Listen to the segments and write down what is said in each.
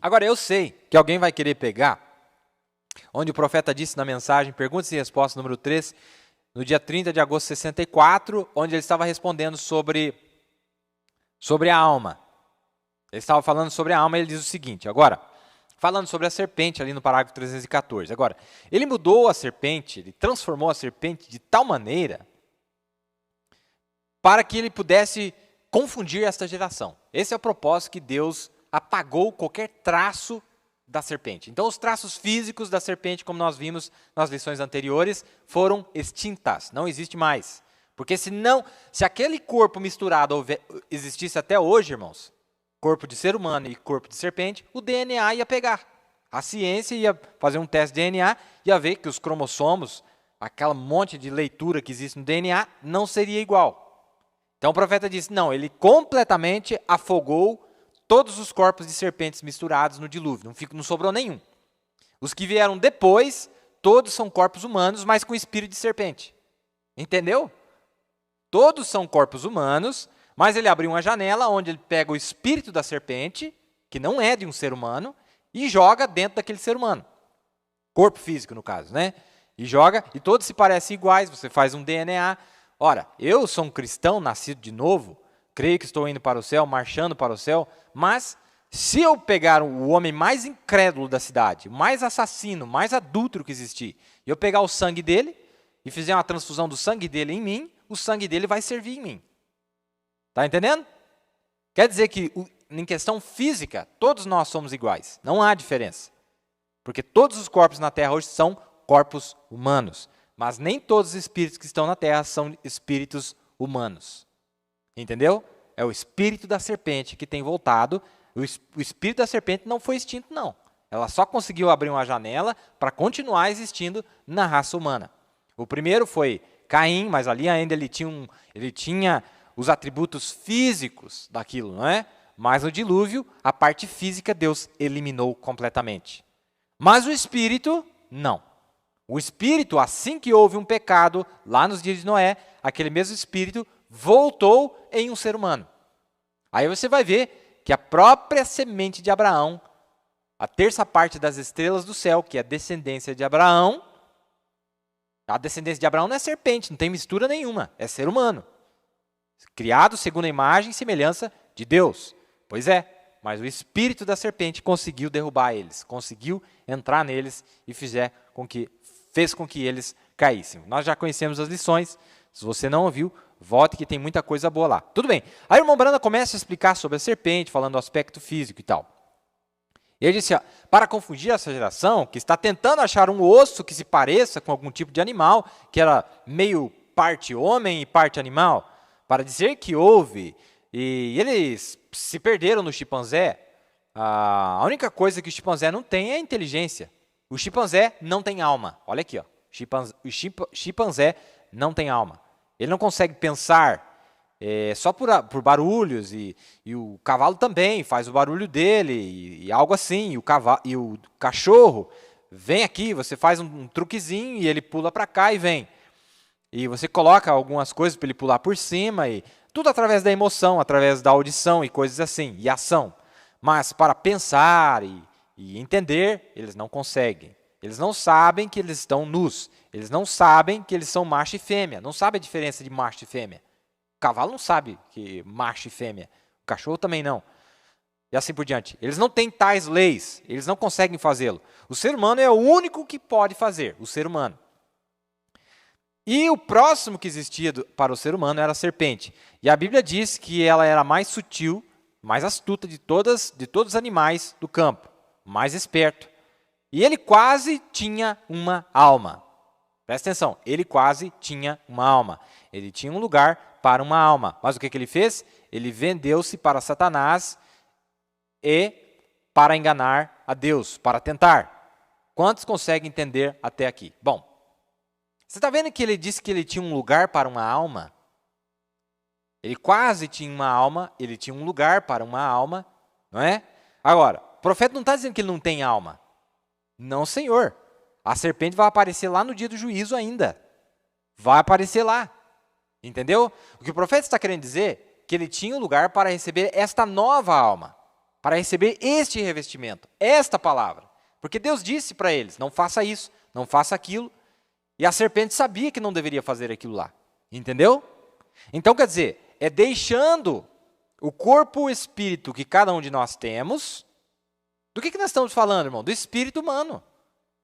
Agora eu sei que alguém vai querer pegar onde o profeta disse na mensagem, perguntas e respostas número 3, no dia 30 de agosto de 64, onde ele estava respondendo sobre a alma. Ele estava falando sobre a alma e ele diz o seguinte, agora, falando sobre a serpente ali no parágrafo 314. Agora, ele mudou a serpente, ele transformou a serpente de tal maneira para que ele pudesse confundir esta geração. Esse é o propósito que Deus apagou qualquer traço da serpente. Então, os traços físicos da serpente, como nós vimos nas lições anteriores, foram extintas, não existe mais. Porque se aquele corpo misturado existisse até hoje, irmãos, corpo de ser humano e corpo de serpente, o DNA ia pegar. A ciência ia fazer um teste de DNA, ia ver que os cromossomos, aquela monte de leitura que existe no DNA, não seria igual. Então o profeta disse, não, ele completamente afogou todos os corpos de serpentes misturados no dilúvio, não sobrou nenhum. Os que vieram depois, todos são corpos humanos, mas com espírito de serpente. Entendeu? Todos são corpos humanos, mas ele abriu uma janela onde ele pega o espírito da serpente, que não é de um ser humano, e joga dentro daquele ser humano. Corpo físico, no caso, né? E joga, e todos se parecem iguais, você faz um DNA. Ora, eu sou um cristão nascido de novo, creio que estou indo para o céu, marchando para o céu, mas se eu pegar o homem mais incrédulo da cidade, mais assassino, mais adúltero que existir, e eu pegar o sangue dele e fizer uma transfusão do sangue dele em mim, o sangue dele vai servir em mim. Está entendendo? Quer dizer que, em questão física, todos nós somos iguais. Não há diferença. Porque todos os corpos na Terra hoje são corpos humanos. Mas nem todos os espíritos que estão na Terra são espíritos humanos. Entendeu? É o espírito da serpente que tem voltado. O espírito da serpente não foi extinto, não. Ela só conseguiu abrir uma janela para continuar existindo na raça humana. O primeiro foi Caim, mas ali ainda ele tinha os atributos físicos daquilo, não é? Mas no dilúvio, a parte física Deus eliminou completamente. Mas o espírito, não. O espírito, assim que houve um pecado, lá nos dias de Noé, aquele mesmo espírito voltou em um ser humano. Aí você vai ver que a própria semente de Abraão, a terça parte das estrelas do céu, que é a descendência de Abraão, a descendência de Abraão não é serpente, não tem mistura nenhuma, é ser humano. Criado segundo a imagem e semelhança de Deus. Pois é, mas o espírito da serpente conseguiu derrubar eles, conseguiu entrar neles e fez com que eles caíssem. Nós já conhecemos as lições, se você não ouviu, volte que tem muita coisa boa lá. Tudo bem, aí o irmão Branda começa a explicar sobre a serpente, falando do aspecto físico e tal. E ele disse, para confundir essa geração, que está tentando achar um osso que se pareça com algum tipo de animal, que era meio parte homem e parte animal, para dizer que houve, e eles se perderam no chimpanzé, a única coisa que o chimpanzé não tem é inteligência. O chimpanzé não tem alma. Olha aqui, ó. O chimpanzé não tem alma. Ele não consegue pensar só por barulhos, e o cavalo também faz o barulho dele, e algo assim. E o cachorro vem aqui, você faz um truquezinho e ele pula para cá e vem. E você coloca algumas coisas para ele pular por cima, e tudo através da emoção, através da audição e coisas assim, e ação. Mas para pensar e entender, eles não conseguem. Eles não sabem que eles estão nus. Eles não sabem que eles são macho e fêmea. Não sabem a diferença de macho e fêmea. O cavalo não sabe que macho e fêmea. O cachorro também não. E assim por diante. Eles não têm tais leis. Eles não conseguem fazê-lo. O ser humano é o único que pode fazer. O ser humano. E o próximo que existia para o ser humano era a serpente. E a Bíblia diz que ela era mais sutil, mais astuta de todos os animais do campo. Mais esperto. E ele quase tinha uma alma. Presta atenção, ele quase tinha uma alma. Ele tinha um lugar para uma alma. Mas o que ele fez? Ele vendeu-se para Satanás e para enganar a Deus, para tentar. Quantos conseguem entender até aqui? Bom, você está vendo que ele disse que ele tinha um lugar para uma alma? Ele quase tinha uma alma, ele tinha um lugar para uma alma, não é? Agora, o profeta não está dizendo que ele não tem alma. Não, Senhor. A serpente vai aparecer lá no dia do juízo ainda. Vai aparecer lá. Entendeu? O que o profeta está querendo dizer que ele tinha um lugar para receber esta nova alma, para receber este revestimento, esta palavra. Porque Deus disse para eles, não faça isso, não faça aquilo, e a serpente sabia que não deveria fazer aquilo lá. Entendeu? Então, quer dizer, é deixando o corpo e o espírito que cada um de nós temos. Do que nós estamos falando, irmão? Do espírito humano.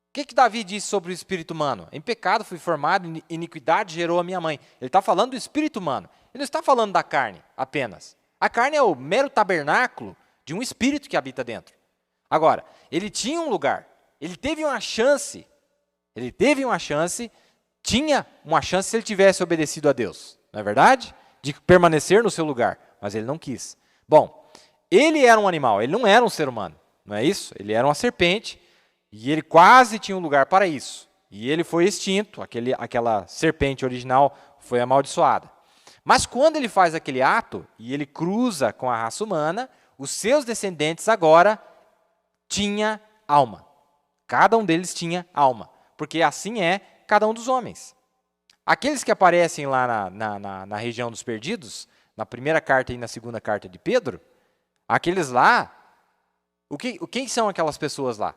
O que Davi disse sobre o espírito humano? Em pecado fui formado, em iniquidade gerou a minha mãe. Ele está falando do espírito humano. Ele não está falando da carne apenas. A carne é o mero tabernáculo de um espírito que habita dentro. Agora, ele tinha um lugar. Ele teve uma chance. Tinha uma chance se ele tivesse obedecido a Deus. Não é verdade? De permanecer no seu lugar. Mas ele não quis. Bom, ele era um animal. Ele não era um ser humano. Não é isso? Ele era uma serpente. E ele quase tinha um lugar para isso. E ele foi extinto, aquela serpente original foi amaldiçoada. Mas quando ele faz aquele ato, e ele cruza com a raça humana, os seus descendentes agora tinham alma. Cada um deles tinha alma. Porque assim é cada um dos homens. Aqueles que aparecem lá na região dos perdidos, na primeira carta e na segunda carta de Pedro, aqueles lá, quem são aquelas pessoas lá?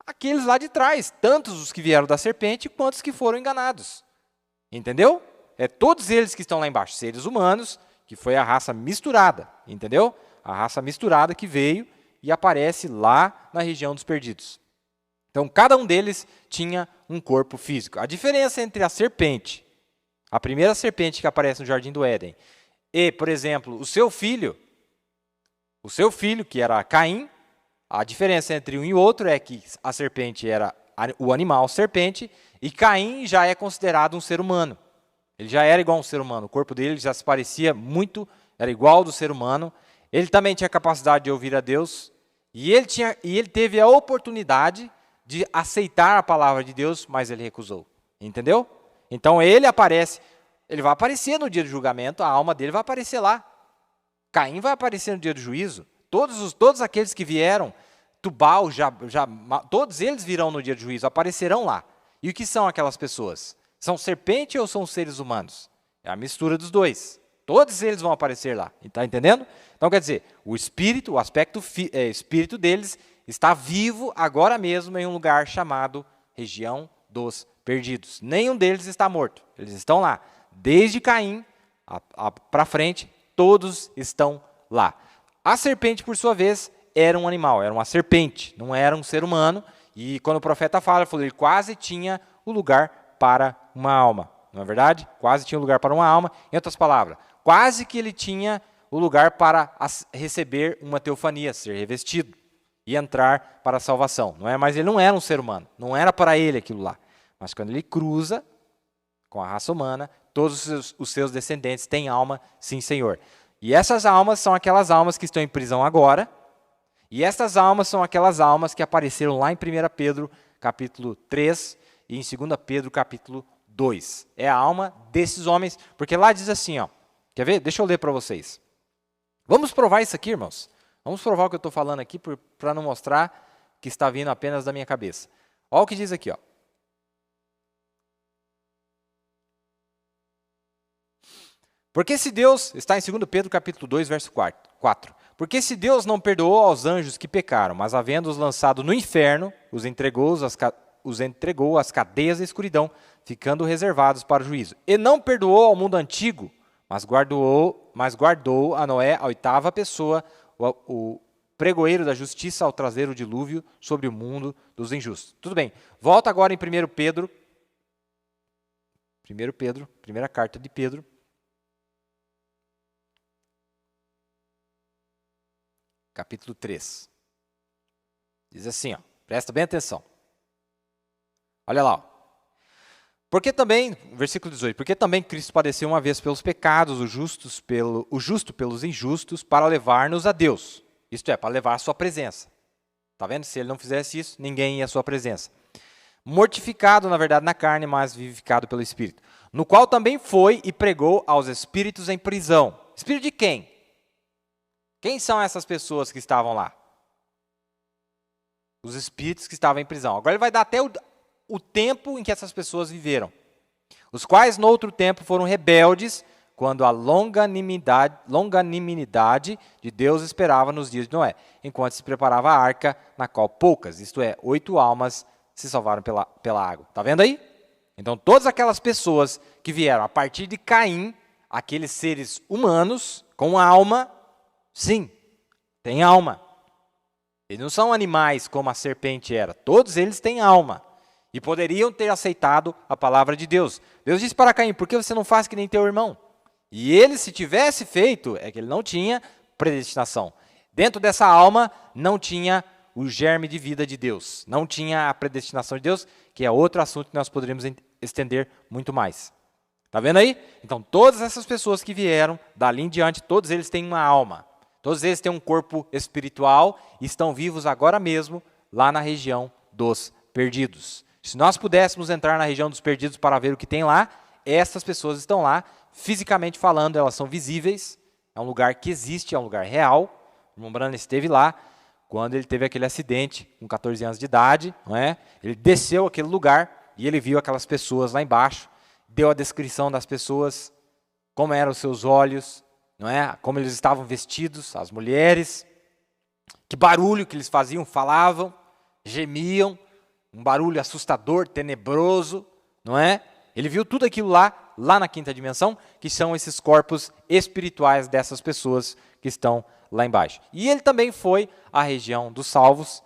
Aqueles lá de trás, tantos os que vieram da serpente quanto os que foram enganados. Entendeu? É todos eles que estão lá embaixo, seres humanos, que foi a raça misturada, entendeu? A raça misturada que veio e aparece lá na região dos perdidos. Então, cada um deles tinha um corpo físico. A diferença entre a serpente, a primeira serpente que aparece no Jardim do Éden, e, por exemplo, o seu filho, que era Caim, a diferença entre um e outro é que a serpente era o animal serpente e Caim já é considerado um ser humano. Ele já era igual a um ser humano. O corpo dele já se parecia muito, era igual ao do ser humano. Ele também tinha capacidade de ouvir a Deus e ele teve a oportunidade de aceitar a palavra de Deus, mas ele recusou. Entendeu? Então ele vai aparecer no dia do julgamento, a alma dele vai aparecer lá. Caim vai aparecer no dia do juízo. Todos aqueles que vieram, Tubal, todos eles virão no dia do juízo, aparecerão lá. E o que são aquelas pessoas? São serpente ou são seres humanos? É a mistura dos dois. Todos eles vão aparecer lá. Está entendendo? Então, quer dizer, o espírito, o aspecto espírito deles está vivo agora mesmo em um lugar chamado região dos perdidos. Nenhum deles está morto. Eles estão lá. Desde Caim para frente, todos estão lá. A serpente, por sua vez, era um animal, era uma serpente, não era um ser humano. E quando o profeta fala, ele falou, ele quase tinha o lugar para uma alma. Não é verdade? Quase tinha o lugar para uma alma. Em outras palavras, quase que ele tinha o lugar para receber uma teofania, ser revestido e entrar para a salvação. Não é? Mas ele não era um ser humano, não era para ele aquilo lá. Mas quando ele cruza com a raça humana, todos os seus descendentes têm alma, sim, Senhor. E essas almas são aquelas almas que estão em prisão agora, e essas almas são aquelas almas que apareceram lá em 1 Pedro, capítulo 3, e em 2 Pedro, capítulo 2. É a alma desses homens, porque lá diz assim, ó, quer ver? Deixa eu ler para vocês. Vamos provar isso aqui, irmãos. Vamos provar o que eu estou falando aqui, para não mostrar que está vindo apenas da minha cabeça. Olha o que diz aqui, ó. Porque se Deus, está em 2 Pedro capítulo 2, verso 4. Porque se Deus não perdoou aos anjos que pecaram, mas havendo-os lançado no inferno, os entregou às cadeias da escuridão, ficando reservados para o juízo. E não perdoou ao mundo antigo, mas guardou a Noé, a oitava pessoa, o pregoeiro da justiça, ao trazer o dilúvio sobre o mundo dos injustos. Tudo bem, volta agora em 1 Pedro, primeira carta de Pedro, capítulo 3. Diz assim, ó, presta bem atenção. Olha lá. Ó. Porque também, versículo 18, porque também Cristo padeceu uma vez pelos pecados, o justo pelos injustos, para levar-nos a Deus. Isto é, para levar a sua presença. Está vendo? Se ele não fizesse isso, ninguém ia à sua presença. Mortificado, na verdade, na carne, mas vivificado pelo Espírito. No qual também foi e pregou aos espíritos em prisão. Espírito de quem? Quem são essas pessoas que estavam lá? Os espíritos que estavam em prisão. Agora ele vai dar até o tempo em que essas pessoas viveram. Os quais, no outro tempo, foram rebeldes quando a longanimidade de Deus esperava nos dias de Noé, enquanto se preparava a arca, na qual poucas, isto é, 8 almas, se salvaram pela água. Está vendo aí? Então, todas aquelas pessoas que vieram a partir de Caim, aqueles seres humanos com alma, sim, têm alma. Eles não são animais como a serpente era. Todos eles têm alma. E poderiam ter aceitado a palavra de Deus. Deus disse para Caim, por que você não faz que nem teu irmão? E ele, se tivesse feito, é que ele não tinha predestinação. Dentro dessa alma, não tinha o germe de vida de Deus. Não tinha a predestinação de Deus, que é outro assunto que nós poderíamos estender muito mais. Está vendo aí? Então, todas essas pessoas que vieram, dali em diante, todos eles têm uma alma. Todos eles têm um corpo espiritual e estão vivos agora mesmo, lá na região dos perdidos. Se nós pudéssemos entrar na região dos perdidos para ver o que tem lá, essas pessoas estão lá, fisicamente falando, elas são visíveis, é um lugar que existe, é um lugar real. O irmão Branham esteve lá quando ele teve aquele acidente, com 14 anos de idade, não é? Ele desceu aquele lugar e ele viu aquelas pessoas lá embaixo, deu a descrição das pessoas, como eram os seus olhos, não é? Como eles estavam vestidos, as mulheres, que barulho que eles faziam, falavam, gemiam, um barulho assustador, tenebroso, não é? Ele viu tudo aquilo lá na quinta dimensão, que são esses corpos espirituais dessas pessoas que estão lá embaixo. E ele também foi à região dos salvos,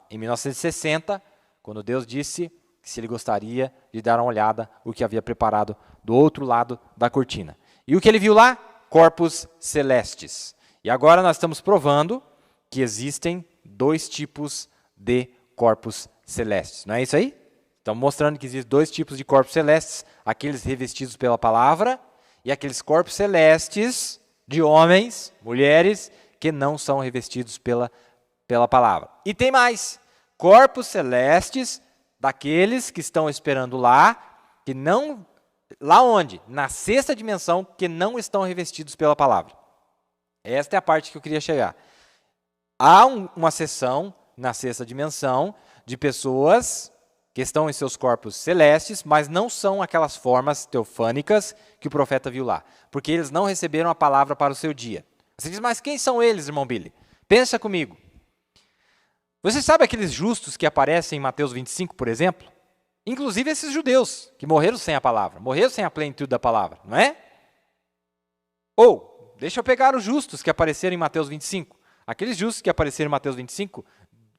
em 1960, quando Deus disse que se ele gostaria de dar uma olhada o que havia preparado do outro lado da cortina. E o que ele viu lá? Corpos celestes. E agora nós estamos provando que existem 2 tipos de corpos celestes. Não é isso aí? Estamos mostrando que existem 2 tipos de corpos celestes, aqueles revestidos pela palavra e aqueles corpos celestes de homens, mulheres, que não são revestidos pela palavra. E tem mais, corpos celestes daqueles que estão esperando lá, que não, lá onde? Na 6ª dimensão, que não estão revestidos pela palavra. Esta é a parte que eu queria chegar. Há uma seção na 6ª dimensão de pessoas que estão em seus corpos celestes, mas não são aquelas formas teofânicas que o profeta viu lá, porque eles não receberam a palavra para o seu dia. Você diz, mas quem são eles, irmão Billy? Pensa comigo. Você sabe aqueles justos que aparecem em Mateus 25, por exemplo? Inclusive esses judeus que morreram sem a palavra, morreram sem a plenitude da palavra, não é? Ou, deixa eu pegar os justos que apareceram em Mateus 25. Aqueles justos que apareceram em Mateus 25,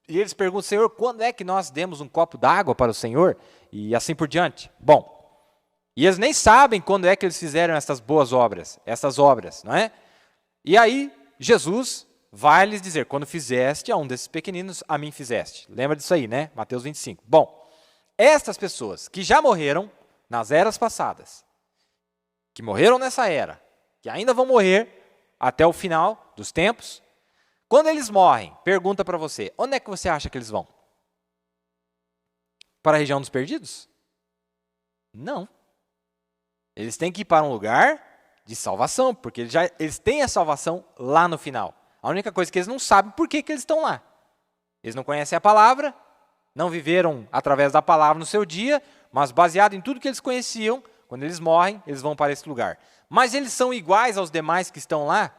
e eles perguntam, Senhor, quando é que nós demos um copo d'água para o Senhor? E assim por diante. Bom, e eles nem sabem quando é que eles fizeram essas boas obras, essas obras, não é? E aí, Jesus vai lhes dizer, quando fizeste a um desses pequeninos, a mim fizeste. Lembra disso aí, né? Mateus 25. Bom, estas pessoas que já morreram nas eras passadas, que morreram nessa era, que ainda vão morrer até o final dos tempos, quando eles morrem, pergunta para você, onde é que você acha que eles vão? Para a região dos perdidos? Não. Eles têm que ir para um lugar de salvação, porque eles têm a salvação lá no final. A única coisa que eles não sabem por que eles estão lá. Eles não conhecem a palavra, não viveram através da palavra no seu dia, mas baseado em tudo que eles conheciam, quando eles morrem, eles vão para esse lugar. Mas eles são iguais aos demais que estão lá?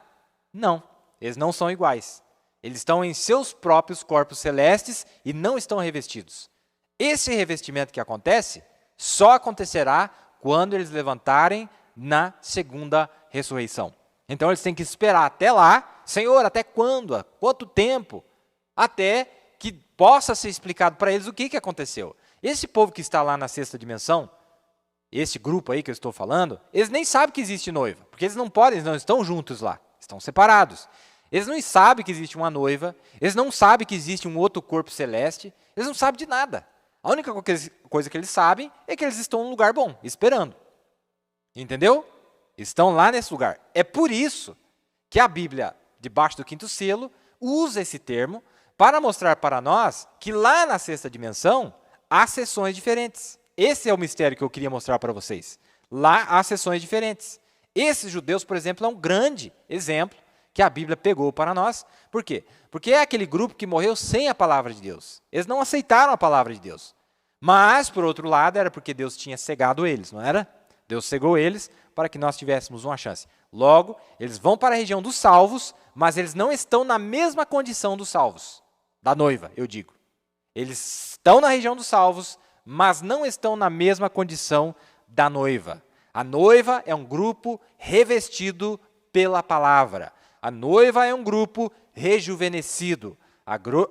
Não. Eles não são iguais. Eles estão em seus próprios corpos celestes e não estão revestidos. Esse revestimento que acontece só acontecerá quando eles levantarem na segunda ressurreição. Então eles têm que esperar até lá. Senhor, até quando? Há quanto tempo? Até que possa ser explicado para eles o que aconteceu. Esse povo que está lá na 6ª dimensão, esse grupo aí que eu estou falando, eles nem sabem que existe noiva, porque eles não estão juntos lá, estão separados. Eles não sabem que existe uma noiva, eles não sabem que existe um outro corpo celeste, eles não sabem de nada. A única coisa que eles sabem é que eles estão num lugar bom, esperando. Entendeu? Estão lá nesse lugar. É por isso que a Bíblia, debaixo do 5º selo, usa esse termo para mostrar para nós que lá na 6ª dimensão há seções diferentes. Esse é o mistério que eu queria mostrar para vocês. Lá há seções diferentes. Esses judeus, por exemplo, é um grande exemplo que a Bíblia pegou para nós. Por quê? Porque é aquele grupo que morreu sem a palavra de Deus. Eles não aceitaram a palavra de Deus. Mas, por outro lado, era porque Deus tinha cegado eles, não era? Deus cegou eles para que nós tivéssemos uma chance. Logo, eles vão para a região dos salvos, mas eles não estão na mesma condição dos salvos, da noiva, eu digo. Eles estão na região dos salvos, mas não estão na mesma condição da noiva. A noiva é um grupo revestido pela palavra. A noiva é um grupo rejuvenescido.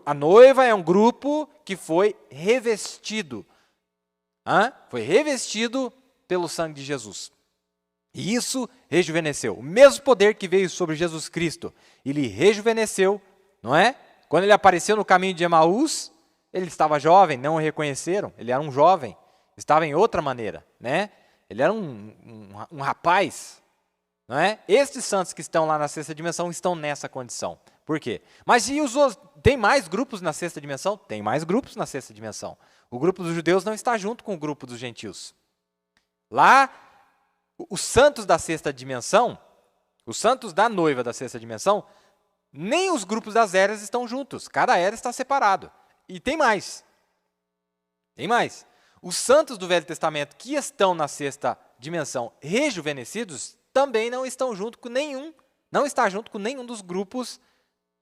A noiva é um grupo que foi revestido. Foi revestido pelo sangue de Jesus. E isso rejuvenesceu. O mesmo poder que veio sobre Jesus Cristo, ele rejuvenesceu, não é? Quando ele apareceu no caminho de Emaús, ele estava jovem, não o reconheceram. Ele era um jovem, estava em outra maneira, né? Ele era um rapaz, não é? Estes santos que estão lá na sexta dimensão estão nessa condição. Por quê? Mas e os outros? Tem mais grupos na sexta dimensão? Tem mais grupos na sexta dimensão. O grupo dos judeus não está junto com o grupo dos gentios. Lá, os santos da sexta dimensão, os santos da noiva da sexta dimensão, nem os grupos das eras estão juntos. Cada era está separado. E tem mais. Tem mais. Os santos do Velho Testamento que estão na sexta dimensão rejuvenescidos também não estão junto com nenhum, não está junto com nenhum dos grupos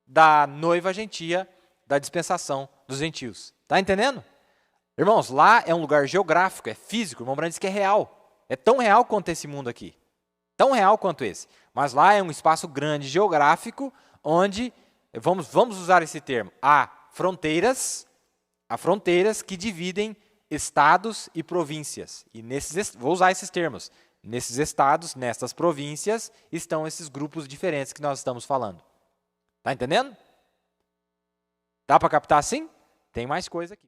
da noiva gentia da dispensação dos gentios. Está entendendo? Irmãos, lá é um lugar geográfico, é físico. O irmão Brando diz que é real. É tão real quanto esse mundo aqui. Tão real quanto esse. Mas lá é um espaço grande geográfico onde, vamos usar esse termo, há fronteiras que dividem estados e províncias. E vou usar esses termos. Nesses estados, nessas províncias, estão esses grupos diferentes que nós estamos falando. Está entendendo? Dá para captar assim? Tem mais coisa aqui.